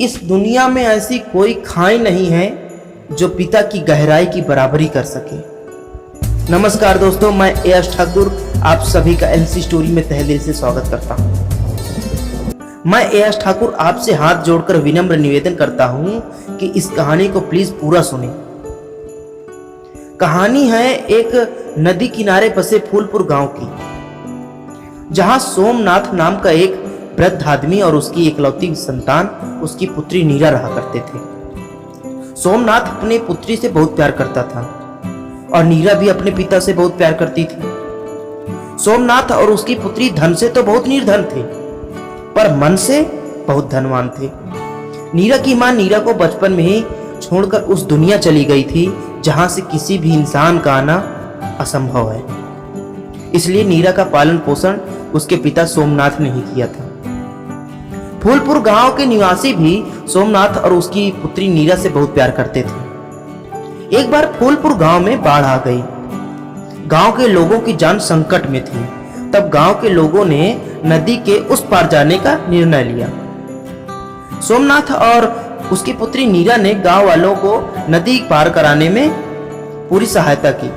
इस दुनिया में ऐसी कोई खाई नहीं है जो पिता की गहराई की बराबरी कर सके। नमस्कार दोस्तों, मैं यश ठाकुर आप सभी का एलसी स्टोरी में तहे दिल से स्वागत करता हूं। मैं यश ठाकुर आपसे हाथ जोड़कर विनम्र निवेदन करता हूं कि इस कहानी को प्लीज पूरा सुने। कहानी है एक नदी किनारे बसे फूलपुर गांव की, जहां सोमनाथ नाम का एक वृद्ध आदमी और उसकी इकलौती संतान उसकी पुत्री नीरा रहा करते थे। सोमनाथ अपनी पुत्री से बहुत प्यार करता था और नीरा भी अपने पिता से बहुत प्यार करती थी। सोमनाथ और उसकी पुत्री धन से तो बहुत निर्धन थे, पर मन से बहुत धनवान थे। नीरा की मां नीरा को बचपन में ही छोड़कर उस दुनिया चली गई थी जहां से किसी भी इंसान का आना असंभव है। इसलिए नीरा का पालन पोषण उसके पिता सोमनाथ ने ही किया था। फूलपुर गांव के निवासी भी सोमनाथ और उसकी पुत्री नीरा से बहुत प्यार करते थे। एक बार फूलपुर गांव में बाढ़ आ गई। गांव के लोगों की जान संकट में थी। तब गांव के लोगों ने नदी के उस पार जाने का निर्णय लिया। सोमनाथ और उसकी पुत्री नीरा ने गांव वालों को नदी पार कराने में पूरी सहायता की।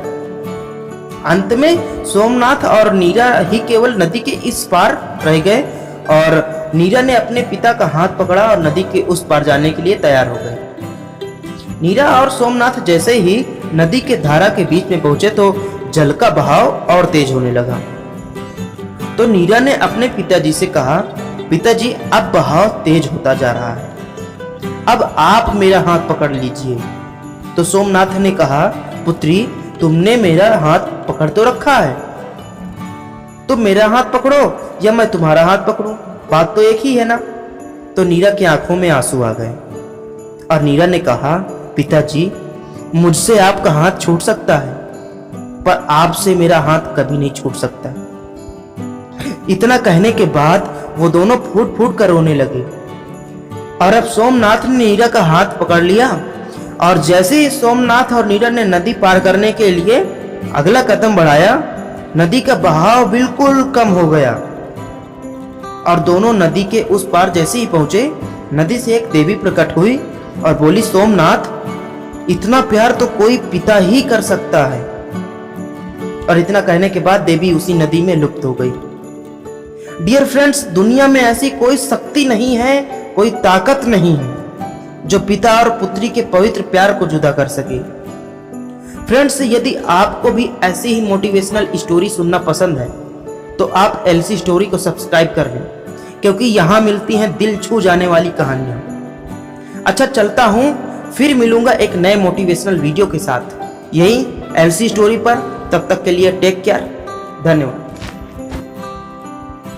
अंत में सोमनाथ और नीरा ही केवल नदी के इस पार रह गए और नीरा ने अपने पिता का हाथ पकड़ा और नदी के उस पार जाने के लिए तैयार हो गए। नीरा और सोमनाथ जैसे ही नदी के धारा के बीच में पहुंचे तो जल का बहाव और तेज होने लगा। तो नीरा ने अपने पिताजी से कहा, पिताजी अब बहाव तेज होता जा रहा है, अब आप मेरा हाथ पकड़ लीजिए। तो सोमनाथ ने कहा, पुत्री तुमने मेरा हाथ पकड़ तो रखा है, तुम मेरा हाथ पकड़ो या मैं तुम्हारा हाथ पकड़ूं, बात तो एक ही है ना। तो नीरा की आंखों में आंसू आ गए और नीरा ने कहा, पिताजी मुझसे आपका हाथ छूट सकता है, पर आपसे मेरा हाथ कभी नहीं छूट सकता। इतना कहने के बाद वो दोनों फूट फूट कर रोने लगे। और अब सोमनाथ ने नीरा का हाथ पकड़ लिया और जैसे ही सोमनाथ और नीरा ने नदी पार करने के लिए अगला कदम बढ़ाया, नदी का बहाव बिल्कुल कम हो गया और दोनों नदी के उस पार जैसे ही पहुंचे, नदी से एक देवी प्रकट हुई और बोली, सोमनाथ इतना प्यार तो कोई पिता ही कर सकता है। और इतना कहने के बाद देवी उसी नदी में लुप्त हो गई। डियर फ्रेंड्स, दुनिया में ऐसी कोई शक्ति नहीं है, कोई ताकत नहीं है जो पिता और पुत्री के पवित्र प्यार को जुदा कर सके। फ्रेंड्स, यदि आपको भी ऐसी ही मोटिवेशनल स्टोरी सुनना पसंद है तो आप एलसी स्टोरी को सब्सक्राइब कर लें, क्योंकि यहाँ मिलती हैं दिल छू जाने वाली कहानियां। अच्छा चलता हूँ, फिर मिलूंगा एक नए मोटिवेशनल वीडियो के साथ यही एलसी स्टोरी पर। तब तक के लिए टेक केयर, धन्यवाद।